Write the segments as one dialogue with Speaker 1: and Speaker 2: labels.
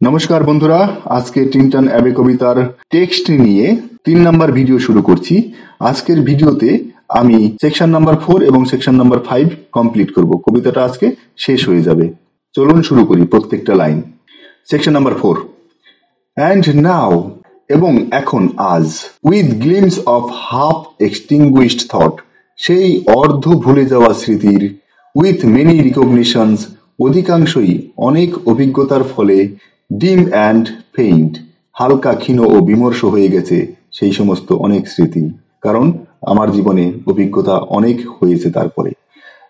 Speaker 1: নমস্কার বন্ধুরা, আজকে টিনটন অ্যাবে কবিতার টেক্সট নিয়ে 3 নাম্বার ভিডিও শুরু করছি। আজকের ভিডিওতে আমি সেকশন নাম্বার 4 এবং সেকশন নাম্বার 5 কমপ্লিট করব। কবিতাটা আজকে শেষ হয়ে যাবে। চলুন শুরু করি প্রত্যেকটা line. Section number 4। And now, এবং এখন আজ, with glimpse of half extinguished thought, সেই অর্ধ ভুলে যাওয়া স্মৃতির, উইথ মেনি রিকগনিশনস, অধিকাংশই অনেক অভিজ্ঞতার ফলে, ডিম অ্যান্ড ফেইন্ট, হালকা ক্ষীণ ও বিমর্ষ হয়ে গেছে সেই সমস্ত অনেক স্মৃতি, কারণ আমার জীবনে অভিজ্ঞতা অনেক হয়েছে তারপরে।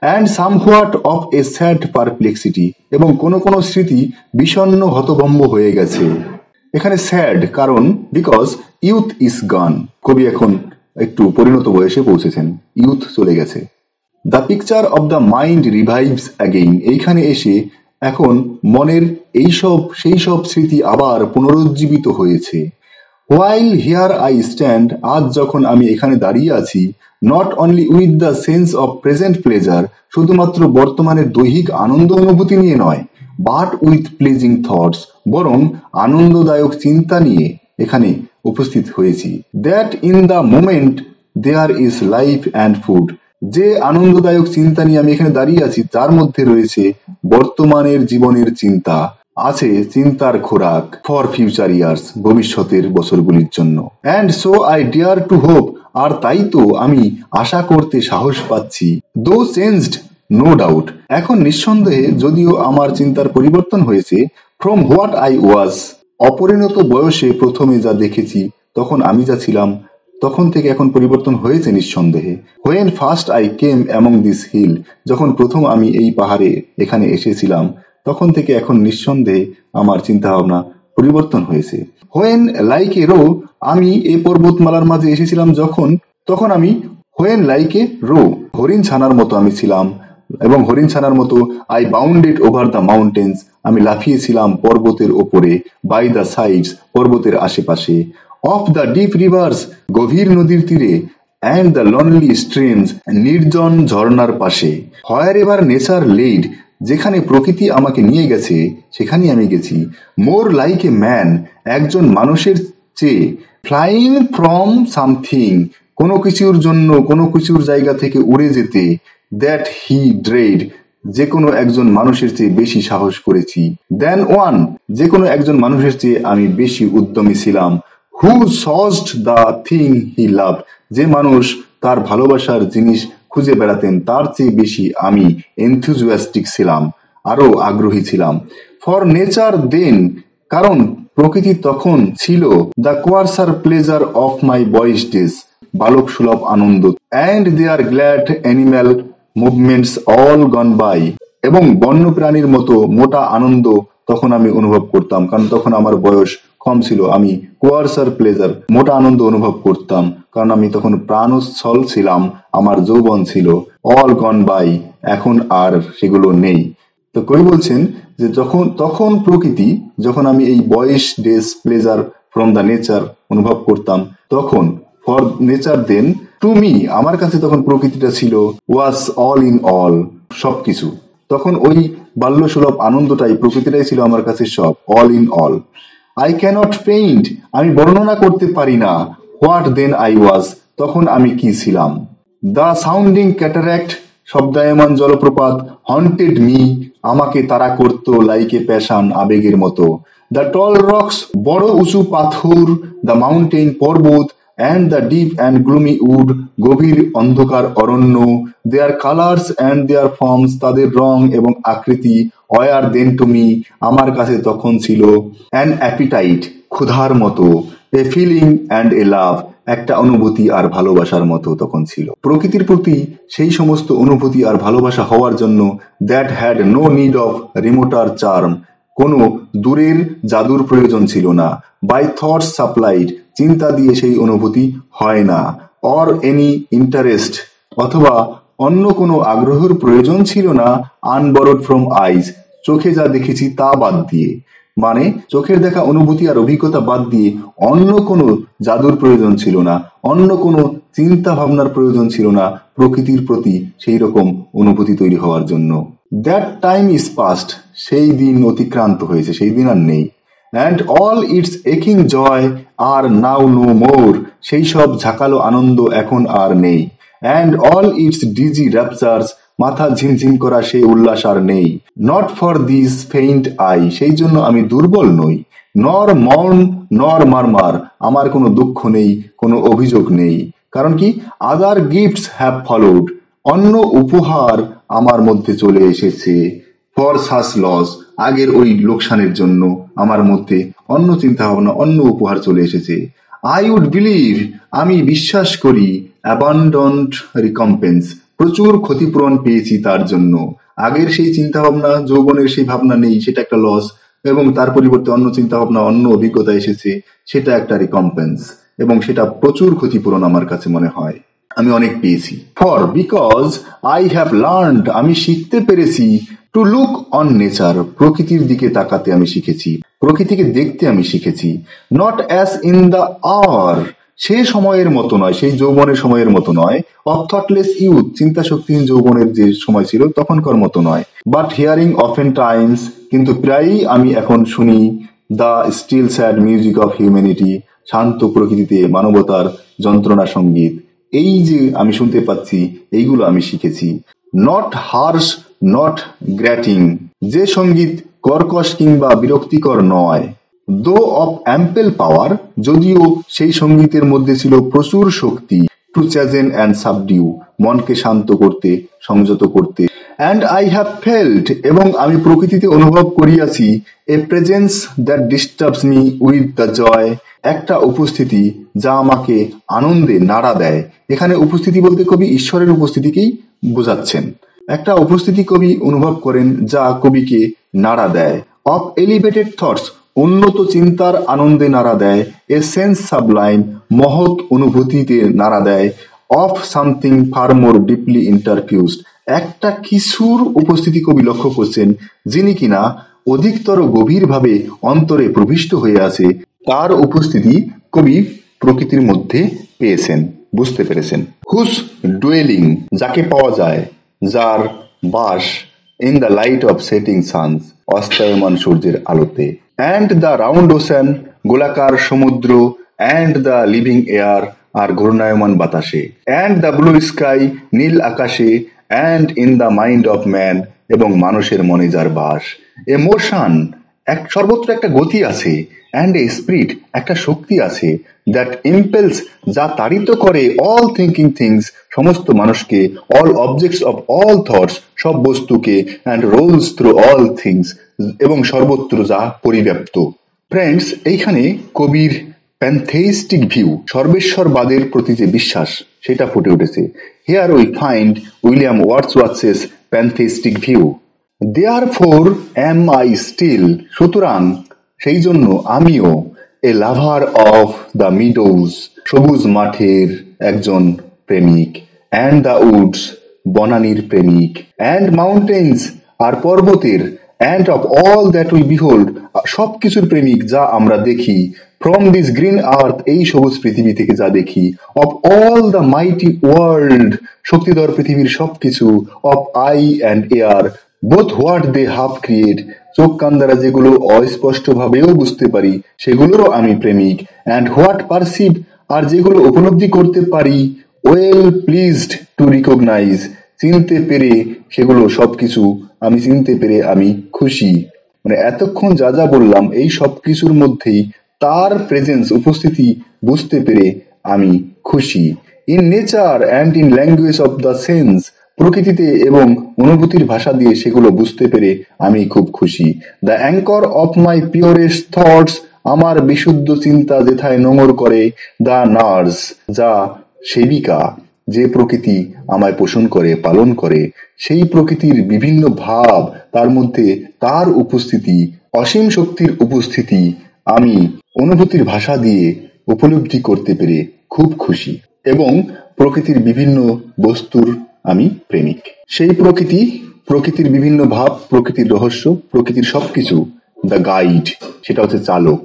Speaker 1: And somewhat of a sad Perplexity, এবং কোনো কোনো স্মৃতি বিষণ্ণ হতভম্ব হয়ে গেছে। এখানে স্যাড কারণ বিকজ ইউথ ইজ গন, কবি এখন একটু পরিণত বয়সে পৌঁছেছেন, ইউথ চলে গেছে। The picture of the mind revives again, এইখানে এসে এখন মনের সেই সব স্মৃতি আবার পুনরুজ্জীবিত হয়েছে। হোয়াইল হিয়ার আই স্ট্যান্ড, আজ যখন আমি এখানে দাঁড়িয়ে আছি, not only with the sense of present pleasure, শুধুমাত্র বর্তমানের দৈহিক আনন্দ অনুভূতি নিয়ে নয়, বাট উইথ প্লিজিং থটস, বরং আনন্দদায়ক চিন্তা নিয়ে এখানে উপস্থিত হয়েছি। That in the moment there is life and food, যে আনন্দদায়ক চিন্তা নিয়ে আমি এখানে দাঁড়িয়ে আছি তার মধ্যে রয়েছে বর্তমানের জীবনের চিন্তা, আছে চিন্তার খোরাক ফর ফিউচার ইয়ার্স, ভবিষ্যতের বছরগুলির জন্য। And so I dare to hope, আর তাই তো আমি আশা করতে সাহস পাচ্ছি। দো চেঞ্জড নো ডাউট, এখন নিঃসন্দেহে যদিও আমার চিন্তার পরিবর্তন হয়েছে, ফ্রম হোয়াট আই ওয়াজ, অপরিণত বয়সে প্রথমে যা দেখেছি তখন আমি যা ছিলাম, তখন থেকে এখন পরিবর্তন হয়েছে নিঃসন্দেহে। When first I came among this hill, যখন প্রথম আমি এই পাহাড়ে এখানে এসেছিলাম তখন থেকে এখন নিঃসন্দেহে আমার চিন্তা ভাবনা পরিবর্তন হয়েছে। হোয়েন লাইক এ রো, আমি এই পর্বতমালার মাঝে এসেছিলাম যখন, তখন আমি হোয়েন লাইক এ রো, হরিণ ছানার মতো আমি ছিলাম, এবং হরিণ ছানার মতো I bounded over the mountains, আমি লাফিয়েছিলাম পর্বতের ওপরে, বাই দ্য সাইডস, পর্বতের আশেপাশে, অফ দ্য ডিপ রিভার্স, গভীর নদীর তীরে, অ্যান্ড দ্য লনলি স্ট্রিমস, নির্জন ঝর্ণার পাশে, হোয়ার এভার নেচার লেড, যেখানে প্রকৃতি আমাকে নিয়ে গেছে সেখানে আমি গেছি। মোর লাইক এ ম্যান, একজন মানুষের চেয়ে, ফ্লাইং ফ্রম সামথিং, কোনো কিছুর জন্য কোনো কিছুর জায়গা থেকে উড়ে যেতে, দ্যাট হি ড্রেড, যে কোনো একজন মানুষের চেয়ে বেশি সাহস করেছি। দেন ওয়ান, যে কোনো একজন মানুষের চেয়ে আমি বেশি উদ্যমী ছিলাম। হু সজড দ্য থিং হি লাভ, যে মানুষ তার ভালোবাসার জিনিস খুঁজে বেড়াতেন তার চেয়ে বেশি আমি এনথুজিয়াস্টিক ছিলাম, আরো আগ্রহী ছিলাম। ফর নেচার দেন, কারণ প্রকৃতি তখন ছিল, the coarser pleasure of my boyish days, বালক সুলভ আনন্দ, and their glad animal movements all gone by, এবং বন্যপ্রাণীর মতো মোটা আনন্দ তখন আমি অনুভব করতাম, কারণ তখন আমার বয়স কম ছিল, আমি কোয়ার্সার প্লেজার মোটা আনন্দ অনুভব করতাম, কারণ আমি তখন প্রাণোচ্ছল ছিলাম, আমার যৌবন ছিল। অল গন বাই, এখন আর সেগুলো নেই। তো কবি বলছেন যে তখন প্রকৃতি, যখন আমি এই boyish days pleasure from the nature অনুভব করতাম, তখন for nature then to me, আমার কাছে তখন প্রকৃতিটা ছিল, ওয়াজ অল ইন অল, সবকিছু। তখন ওই বাল্যসুলভ আনন্দটাই, প্রকৃতিটাই ছিল আমার কাছে সব, all in all. I cannot paint, আমি বর্ণনা করতে পারি না, হোয়াট দেন আই ওয়াজ, তখন আমি কি ছিলাম। দ্য সাউন্ডিং ক্যাটারাক্ট, শব্দায়মান জলপ্রপাত, হন্টেড মি, আমাকে তাড়া করত, লাইক এ প্যাশন, আবেগের মতো। দ্য টল রক্স, বড় উঁচু পাথর, দ্য মাউন্টেন, পর্বত, and the deep and gloomy wood, গভীর অন্ধকার অরণ্য, their colours and their forms, তাদের রং এবং আকৃতি, ওয়ার দেন টু মি, আমার কাছে তখন ছিল, অ্যান অ্যাপিটাইট, ক্ষুধার মতো, এ ফিলিং অ্যান্ড এ লাভ, একটা অনুভূতি আর ভালোবাসার মতো তখন ছিল। প্রকৃতির প্রতি সেই সমস্ত অনুভূতি আর ভালোবাসা হওয়ার জন্য, that had no need of remoter charm, কোনো দূরের জাদুর প্রয়োজন ছিল না। বাই থটস সাপ্লাইড, চিন্তা দিয়ে সেই অনুভূতি হয় না। অর এনি ইন্টারেস্ট, অথবা অন্য কোনো আগ্রহের প্রয়োজন ছিল না। আনবরড ফ্রম আইজ, চোখে যা দেখেছি তা বাদ দিয়ে, মানে চোখের দেখা অনুভূতি আর অভিজ্ঞতা বাদ দিয়ে অন্য কোনো জাদুর প্রয়োজন ছিল না, অন্য কোনো চিন্তা ভাবনার প্রয়োজন ছিল না প্রকৃতির প্রতি সেই রকম অনুভূতি তৈরি হওয়ার জন্য। দ্যাট টাইম ইজ পাস্ট, সেই দিন অতিক্রান্ত হয়েছে, সেই দিন আর নেই। অ্যান্ড অল ইটস একিং joys are now no more, সেই সব ঝাঁকালো আনন্দ এখন আর নেই। And all its dizzy raptures, মাথা ঝিমঝিম করা সেই উল্লাস আর নেই। Not for this faint I, সেই জন্য আমি দুর্বল নই। নর মর্ন নর মারমার, আমার কোনো দুঃখ নেই, কোনো অভিযোগ নেই। কারণ কি? আদার গিফটস হ্যাভ ফলোড, অন্য উপহার আমার মধ্যে চলে এসেছে। ফর সাস লস, আগের ওই লোকসানের জন্য আমার মধ্যে অন্য চিন্তা ভাবনা, অন্য উপহার চলে এসেছে। আই উড বিলিভ, আমি বিশ্বাস করি। অ্যাবান্ডন্ট রিকম্পেন্স, প্রচুর ক্ষতিপূরণ পেয়েছি তার জন্য। আগের সেই চিন্তা ভাবনা, যৌবনের সেই ভাবনা নেই, সেটা একটা লস, এবং তার পরিবর্তে অন্য চিন্তা ভাবনা, অন্য অভিজ্ঞতা এসেছে, সেটা একটা রিকম্পেন্স, এবং সেটা প্রচুর ক্ষতিপূরণ আমার কাছে মনে হয়। আমি অনেক পেয়েছি। For because I have learned, আমি শিখতে পেরেছি। টু লুক অন নেচার, প্রকৃতির দিকে তাকাতে আমি শিখেছি, প্রকৃতিকে দেখতে আমি শিখেছি। Not as in the hour, সে সময়ের মতো নয়, সেই যৌবনের সময়ের মতো নয়। অফ থটলেস ইউথ, চিন্তা শক্তিহীন যৌবনের যে সময় ছিল তখনকার মতো নয়। বাট হিয়ারিং অফেন টাইমস, কিন্তু প্রায়ই আমি এখন শুনি the still sad music of humanity, শান্ত প্রকৃতিতে মানবতার যন্ত্রণা সঙ্গীত। এই যে আমি শুনতে পাচ্ছি, এইগুলো আমি শিখেছি। নট হার্শ নট গ্র্যাটিং, যে সঙ্গীত কর্কশ কিংবা বিরক্তিকর নয়। দো অফ অ্যাম্পেল পাওয়ার, যদিও সেই সঙ্গীতের মধ্যে ছিল প্রচুর শক্তি। টু চ্যাজেন অ্যান্ড সাবডিউ, মনকে শান্ত করতে, সংযত করতে। অ্যান্ড আই হ্যাভ ফেল্ট, এবং আমি প্রকৃতিতে অনুভব করিয়াছি। A presence that disturbs me with the joy, একটা উপস্থিতি যা আমাকে আনন্দে নাড়া দেয়। এখানে উপস্থিতি বলতে কবি ঈশ্বরের উপস্থিতিকেই বোঝাচ্ছেন। একটা উপস্থিতি কবি অনুভব করেন যা কবিকে নাড়া দেয়। অফ এলিভেটেড থটস, উন্নত চিন্তার আনন্দে নাড়া দেয়। এ সেন্স সাবলাইম, মহৎ অনুভূতিতে নাড়া দেয়। Of something far more deeply interfused, একটা কিছুর উপস্থিতি কবি লক্ষ্য করছেন, যিনি কিনা অধিকতর গভীরভাবে অন্তরে প্রবিষ্ট হয়ে আছে। তার উপস্থিতি কবি প্রকৃতির মধ্যে পেয়েছেন, বুঝতে পেরেছেন। হুস ডুয়েলিং, যাকে পাওয়া যায়, যার বাস। In the light of setting suns, অস্তায়মান সূর্যের আলোতে। অ্যান্ড দ্য রাউন্ড ওশান, গোলাকার সমুদ্র। অ্যান্ড দ্য লিভিং এয়ার, আর ঘূর্ণায়মান বাতাসে। অ্যান্ড দ্য ব্লু স্কাই, নীল আকাশে। And in the mind of man, এবং মানুষের মনে যার বাস। এ মোশন, সর্বত্র একটা গতি আছে। অ্যান্ড এ স্পিরিট, একটা শক্তি আছে। দ্যাট ইম্পেলস, যা তাড়িত করে। অল থিঙ্কিং থিংস, সমস্ত মানুষকে। All objects of all thought, সব বস্তুকে। And rolls through all things, এবং সর্বত্র যা পরিব্যাপ্ত। ফ্রেন্ডস, এইখানে কবির প্যান্থেইস্টিক ভিউ, সর্বেশ্বরবাদের প্রতি যে বিশ্বাস, সেটা ফুটে উঠেছে। Here we find William Wordsworth's pantheistic view. Therefore am I still, সুতরাং সেই জন্য আমিও, a lover of the meadows, সবুজ মাঠের একজন প্রেমিক। অ্যান্ড দ্য উডস, বনানীর প্রেমিক। অ্যান্ড মাউন্টেন্স, আর পর্বতের। And of all that we behold, সব কিছুর প্রেমিক যা আমরা দেখি। ফ্রম দিস গ্রিন আর্থ, এই সবুজ পৃথিবী থেকে যা দেখি। Of all the mighty world, শক্তিধর পৃথিবীর সবকিছু। Of eye and ear, both what they half create, চোখ কান দ্বারা যেগুলো অস্পষ্ট ভাবেও বুঝতে পারি, সেগুলোরও আমি প্রেমিক। অ্যান্ড হোয়াট পারসিভ, আর যেগুলো উপলব্ধি করতে পারি। ওয়েল প্লিজড টু রিকগনাইজ, চিনতে পেরে, সেগুলো সবকিছু আমি চিনতে পেরে আমি খুশি। মানে এতক্ষণ যা যা বললাম, এই সব কিছুর মধ্যেই তার প্রেজেন্স, উপস্থিতি বুঝতে পেরে আমি খুশি। In nature and in language of the sense, প্রকৃতিতে এবং অনুভূতির ভাষা দিয়ে সেগুলো বুঝতে পেরে আমি খুব খুশি। The anchor of my purest thoughts, আমার বিশুদ্ধ চিন্তা যেথায় নোঙর করে। দ্য নার্স, যা সেবিকা, যে প্রকৃতি আমায় পোষণ করে, পালন করে, সেই প্রকৃতির বিভিন্ন ভাব, তার মধ্যে তার উপস্থিতি, অসীম শক্তির উপস্থিতি আমি অনুভূতির ভাষা দিয়ে উপলব্ধি করতে পেরে খুব খুশি। এবং প্রকৃতির বিভিন্ন বস্তুর আমি প্রেমিক। সেই প্রকৃতি, প্রকৃতির বিভিন্ন ভাব, প্রকৃতির রহস্য, প্রকৃতির সবকিছু। দ্য গাইড, সেটা হচ্ছে চালক।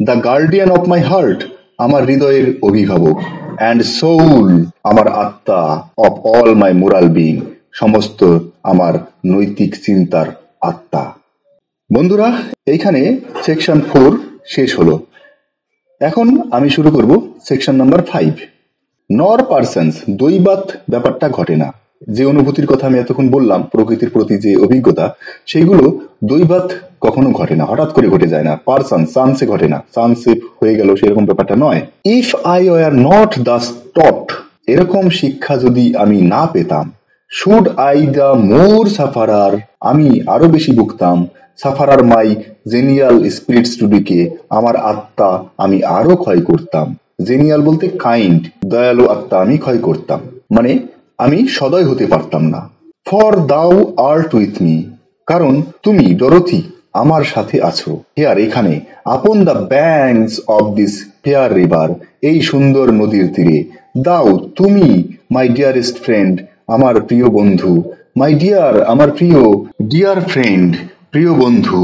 Speaker 1: The guardian of my heart, আমার হৃদয়ের অভিভাবক। অ্যান্ড সোল, আমার আত্মা। Of all my moral being, সমস্ত আমার নৈতিক চিন্তার আত্মা। বন্ধুরা, এইখানে সেকশন 4 শেষ হলো। এখন আমি শুরু করব সেকশন নাম্বার 5। নর পারসন্স, দৈবাত ব্যাপারটা ঘটে না। যে অনুভূতির কথা আমি এতক্ষণ বললাম, প্রকৃতির প্রতি যে অভিজ্ঞতা, সেগুলো দৈবাত কখনো ঘটে না, হঠাৎ করে ঘটে যায় না। পারসন চান্সে ঘটে না, চান্সে হয়ে গেল সেরকম ব্যাপারটা নয়। If I were not thus taught, এরকম শিক্ষা যদি আমি না পেতাম, should I the more sufferer, আমি আরো বেশি ভুগতাম, সাফারার মাই জেনিয়াল স্পিরিট স্টুডিকে, আমার আত্মা আমি আরো ক্ষয় করতাম। জেনিয়াল বলতে কাইন্ড, দয়ালু আত্মা আমি ক্ষয় করতাম, মানে আমি সদয় হতে পারতাম না। ফর দাউ আর্ট উইথ মি, কারণ তুমি ডরোথি আমার সাথে আছো। হেয়ার, এখানে, upon the banks of this fair river, এই সুন্দর নদীর তীরে। দাও, তুমি, মাই ডিয়ারেস্ট ফ্রেন্ড, আমার প্রিয় বন্ধু। মাই ডিয়ার, আমার প্রিয়, ডিয়ার ফ্রেন্ড, প্রিয় বন্ধু।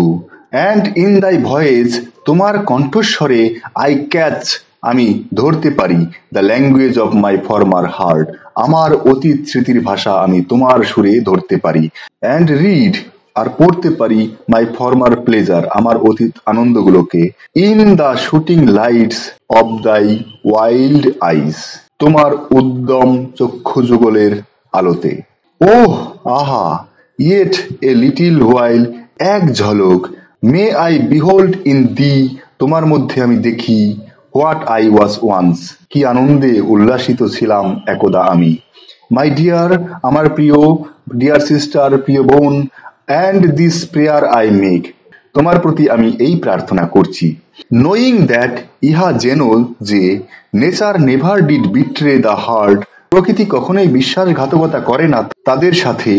Speaker 1: অ্যান্ড ইন দাই ভয়েস, তোমার কণ্ঠস্বরে, আই ক্যাচ, আমি ধরতে পারি, the language of my former heart, আমার অতীত স্মৃতির ভাষা আমি তোমার সুরে ধরতে পারি। অ্যান্ড রিড, আর পড়তে পারি, মাই ফরমার প্লেজার, আমার অতীত আনন্দগুলোকে, in the shooting lights of thy wild eyes, তোমার উদ্যম চক্ষু যুগলের আলোতে। ওহ, আহা, ইয়েট এ লিটিল হোয়াইল, এক ঝলক, may I behold in the, তোমার মধ্যে আমি দেখি, হোয়াট আই ওয়াজ ওয়ান্স, কি আনন্দে উল্লাসিত ছিলাম একদা আমি। মাই ডিয়ার, আমার প্রিয়, ডিয়ার সিস্টার, প্রিয় বোন, and this prayer I make, তোমার প্রতি আমি এই প্রার্থনা করছি। নোয়িং দ্যাট, ইহা যেন যে, nature never did betray the heart, প্রকৃতি কখনোই বিশ্বাসঘাতকতা করে না তাদের সাথে,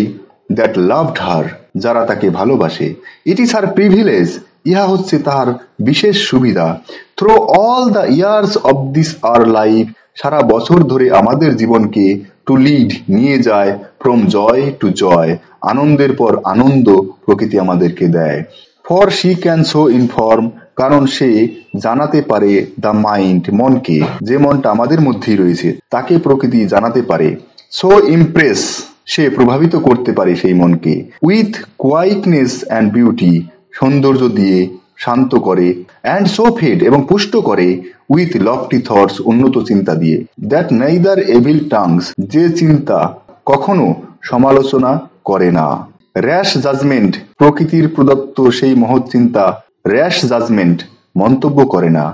Speaker 1: দ্যাট লাভড হার, যারা তাকে ভালোবাসে। ইট ইজ হার প্রিভিলেজ, ইহা হচ্ছে তার বিশেষ সুবিধা। Through all the years of this our life, সারা বছর ধরে আমাদের জীবনকে, টু লিড, নিয়ে যায়, ফ্রম জয় টু জয়, আনন্দের পর আনন্দ প্রকৃতি আমাদেরকে দেয়। For she can show inform, কারণ সে জানাতে পারে, দ্য মাইন্ড, মনকে, যে মনটা আমাদের মধ্যেই রয়েছে তাকে প্রকৃতি জানাতে পারে। সো ইমপ্রেস, সে প্রভাবিত করতে পারে সেই মনকে। উইথ কোয়াইটনেস অ্যান্ড বিউটি, সৌন্দর্য দিয়ে শান্ত করে। অ্যান্ড সো ফেড, এবং পুষ্ট করে, উইথ লফটি থটস, উন্নত চিন্তা দিয়ে। দ্যাট নেইদার এভিল টাংস, যে চিন্তা কখনো সমালোচনা করে না। র্যাশ জাজমেন্ট, প্রকৃতির প্রদত্ত সেই মহৎ চিন্তা, র্যাশ জাজমেন্ট, মন্তব্য করে না।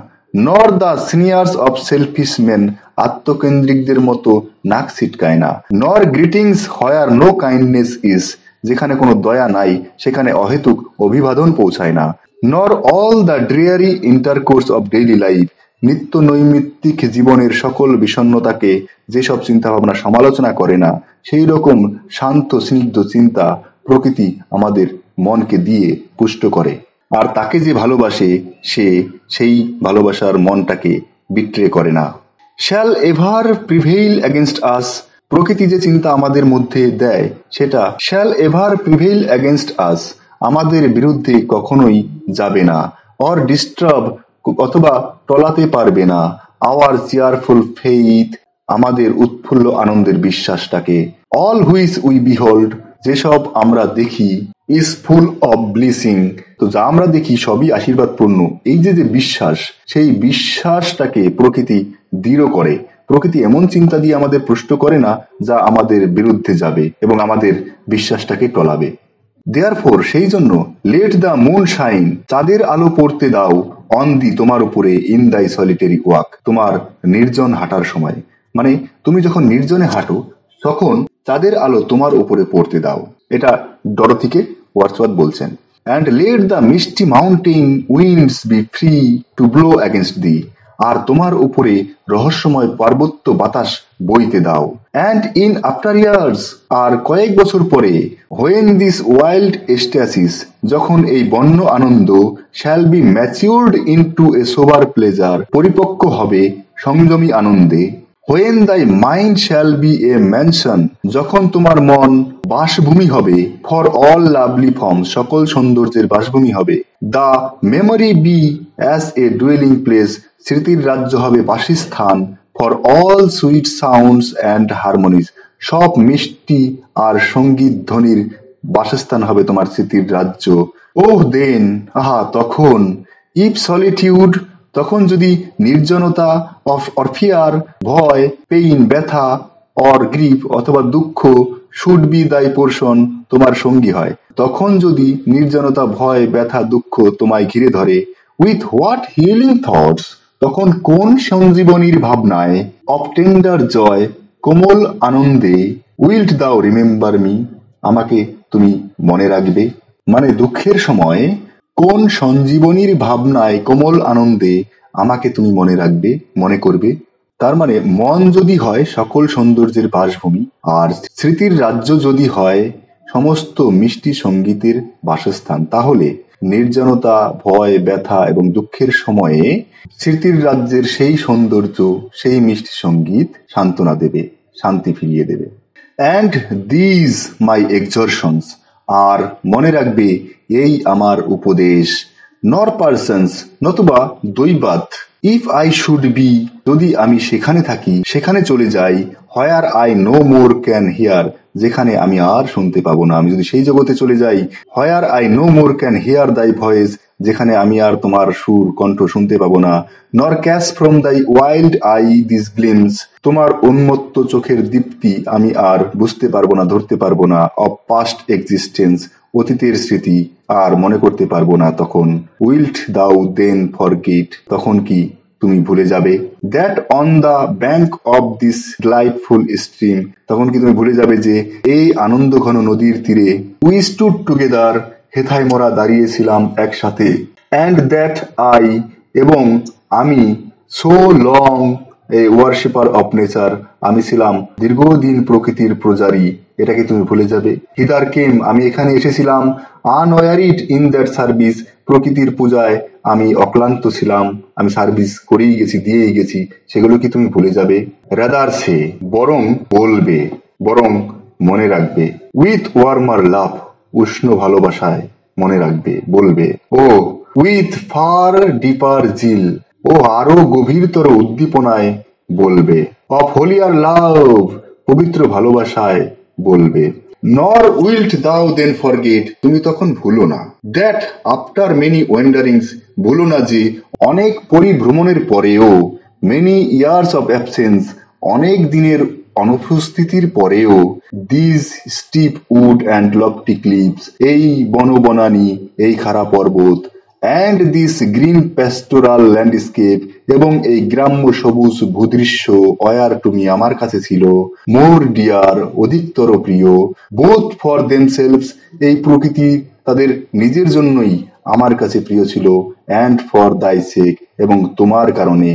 Speaker 1: Nor the sneers of selfish men, আত্মকেন্দ্রিকদের মতো নাক ছিটকায় না। Nor greetings where no kindness is, যেখানে কোনো দয়া নাই সেখানে অহেতুক অভিবাদন পৌঁছায় না। নর all the ড্রিয়ারি intercourse of daily life, নিত্য নৈমিত্তিক জীবনের সকল বিষণ্ণতাকে যেসব চিন্তা ভাবনা সমালোচনা করে না, সেই রকম শান্ত স্নিগ্ধ চিন্তা প্রকৃতি আমাদের মনকে দিয়ে পুষ্ট করে। আর তাকে যে ভালোবাসে সে সেই ভালোবাসার মনটাকে বিট্রে করে না। শ্যাল এভার প্রিভেইল এগেনস্ট আস, প্রকৃতি যে চিন্তা আমাদের মধ্যে দেয় সেটা শ্যাল এভার প্রিভেইল এগেনস্ট আস, আমাদের বিরুদ্ধে কখনোই যাবে না। অর ডিস্টার্ব, অথবা টলাতে পারবে না, আওয়ার চেয়ারফুল ফেইথ, আমাদের উৎফুল্ল আনন্দের বিশ্বাসটাকে। অল হুইচ উই বিহোল্ড, যেসব আমরা দেখি, ইজ ফুল অব ব্লিসিং, তো যা আমরা দেখি সবই আশীর্বাদপূর্ণ। এই যে বিশ্বাস, সেই বিশ্বাসটাকে প্রকৃতি দৃঢ় করে। প্রকৃতি এমন চিন্তা দিয়ে আমাদের পুষ্ট করে না যা আমাদের বিরুদ্ধে যাবে এবং আমাদের বিশ্বাসটাকে টলাবে। দেয়ারফোর, সেই জন্য, লেট দ্য মুন শাইন, চাঁদের আলো পড়তে দাও, অন দি, তোমার উপরে, ইন দাই সলিটারি ওয়াক, তোমার নির্জন হাঁটার সময়। মানে তুমি যখন নির্জনে হাঁটো তখন চাঁদের আলো তোমার উপরে পড়তে দাও। এটা ডরোথিকে ওয়ার্ডসওয়ার্থ বলছেন। And let the misty mountain winds be free to blow against thee, আর তোমার উপরে রহস্যময় পার্বত্য বাতাস বইতে দাও। অ্যান্ড ইন আফটার ইয়ার্স, আর কয়েক বছর পরে, হোয়েন দিস ওয়াইল্ড এস্টাসিস, যখন এই বন্য আনন্দ, shall be matured into a sober pleasure, পরিপক্ক হবে সংযমী আনন্দে। When thy mind shall be a mansion, যখন তোমার মন বাসভূমি হবে, ফর অল লাভলি ফর্ম, সকল সৌন্দর্যের বাসভূমি হবে। The memory be as a dwelling place, স্মৃতির রাজ্য হবে বাসস্থান, for all sweet sounds and harmonies, সব মিষ্টি আর সঙ্গীত ধ্বনির বাসস্থান হবে তোমার স্মৃতির রাজ্য। ওহ দেন, আহা তখন, ইফ সলিটিউড, তখন যদি নির্জনতা, অর ফিয়ার, ভয়, পেইন, ব্যথা, অর গ্রিফ অথবা দুঃখ, শুড বি দাই পোর্শন, তোমার সঙ্গী হয়। তখন যদি নির্জনতা, ভয়, ব্যথা, দুঃখ তোমায় ঘিরে ধরে, উইথ হোয়াট হিলিং থটস, তখন কোন সঞ্জীবনীর ভাবনায়, অফ টেন্ডার জয়, কোমল আনন্দে, উইল্ট দাও রিমেম্বার মি, আমাকে তুমি মনে রাখবে। মানে দুঃখের সময়ে কোন সঞ্জীবনীর ভাবনায়, কোমল আনন্দে আমাকে তুমি মনে রাখবে, মনে করবে। তার মানে মন যদি হয় সকল সৌন্দর্যের বাসভূমি, আর স্মৃতির রাজ্য যদি হয় সমস্ত মিষ্টি সঙ্গীতের বাসস্থান, তাহলে নির্জনতা, ভয়, ব্যথা এবং দুঃখের সময়ে স্মৃতির রাজ্যের সেই সৌন্দর্য, সেই মিষ্টি সঙ্গীত সান্ত্বনা দেবে, শান্তি ফিরিয়ে দেবে। অ্যান্ড দিজ মাই এক্সর্শনস, আর মনে রাখবে এই আমার উপদেশ, নর পার্সনস, নতুবা দৈবাত, ইফ আই শুড বি, যদি আমি সেখানে থাকি, সেখানে চলে যাই, where I no more can hear, যেখানে আমি আর শুনতে পাবো না। আমি যদি সেই জগতে চলে যাই, where I no more can hear thy voice, যেখানে আমি আর তোমার সুর, কণ্ঠ শুনতে পাবো না। নর ক্যাচ ফ্রম দাই ওয়াইল্ড আই দিস গ্লিমস, তোমার উন্মত্ত চোখের দীপ্তি আমি আর বুঝতে পারবো না, ধরতে পারবো না। অফ পাস্ট এক্সিস্টেন্স, অতীতের স্মৃতি আর মনে করতে পারবো না তখন। উইল্ট দাও দেন ফরগেট, তখন কি তুমি ভুলে যাবে। That on the bank of this delightful stream, তখন কি তুমি ভুলে যাবে যে এই আনন্দ ঘন নদীর তীরে, উই স্টুড টুগেদার, হেথায় মোরা দাঁড়িয়েছিলাম একসাথে। অ্যান্ড দ্যাট আই, এবং আমি, so long A worshipper of nature, আমি ছিলাম দীর্ঘদিন প্রকৃতির প্রজারী, এটা কি তুমি ভুলে যাবে। হিদার কেম, আমি এখানে এসেছিলাম, আনওয়ারিড ইন দ্যাট সার্ভিস, প্রকৃতির পূজায় আমি অক্লান্ত ছিলাম, আমি সার্ভিস করেই গেছি, দিয়েই গেছি, সেগুলো কি তুমি ভুলে যাবে। রাদার সে, বরং বলবে, বরং মনে রাখবে। উইথ ওয়ার্মার লাভ, উষ্ণ ভালোবাসায় মনে রাখবে, বলবে। ও উইথ ফার ডিপার জিল, ও আরো গভীরতর উদ্দীপনায় বলবে। অফ হোলিয়ার লাভ, পবিত্র ভালোবাসায় বলবে। নর উইল্ট দাও দেন ফরগেট, তুমি তখন ভুলো না। দ্যাট আফটার মেনি ওয়ান্ডারিংস, ভুলো না যে অনেক পরিভ্রমণের পরেও, মেনি ইয়ার্স অফ অ্যাবসেন্স, অনেক দিনের অনুপস্থিতির পরেও, this steep wood and lofty cliffs, এই বনবনানী, এই খাড়া পর্বত, and this green pastoral landscape, এবং এই গ্রাম্য সবুজ ভূদৃশ্য, অয়ার টুমি, আমার কাছে ছিল, মোর ডিয়ার, অধিকতর প্রিয়, বোথ ফর দেমসেলভস, এই প্রকৃতি তাদের নিজের জন্যই আমার কাছে প্রিয় ছিল, অ্যান্ড ফর দাই সেক, এবং তোমার কারণে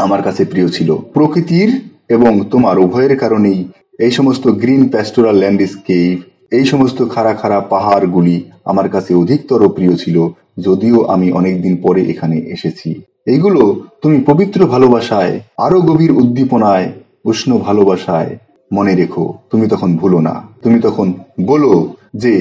Speaker 1: আমার কাছে প্রিয় ছিল। প্রকৃতির এবং তোমার উভয়ের কারণেই এই সমস্ত গ্রিন প্যাস্টোরাল ল্যান্ডস্কেপ, এই সমস্ত খাড়া খাড়া পাহাড়গুলি আমার কাছে অধিকতর প্রিয় ছিল, যদিও আমি অনেকদিন পরে এখানে এসেছি। এইগুলো তুমি পবিত্র ভালোবাসায়, আরো গভীর উদ্দীপনায়, উষ্ণ ভালোবাসায় মনে রেখো, তুমি তখন ভুলো না। তুমি তখন বলো যে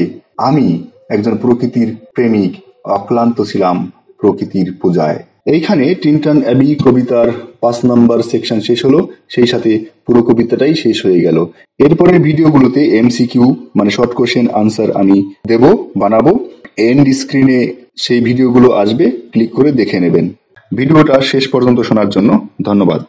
Speaker 1: আমি একজন প্রকৃতির প্রেমিক, অক্লান্ত ছিলাম প্রকৃতির পূজায়। এইখানে টিনটন অ্যাবি কবিতার 5 নম্বর সেকশন শেষ হলো, সেই সাথে পুরো কবিতাটাই শেষ হয়ে গেল। এরপরের ভিডিওগুলোতে এমসিকিউ মানে শর্ট কোশ্চেন আনসার আমি দেব, বানাবো। এন্ড স্ক্রিনে সেই ভিডিওগুলো আসবে, ক্লিক করে দেখে নেবেন। ভিডিওটা শেষ পর্যন্ত শোনার জন্য ধন্যবাদ।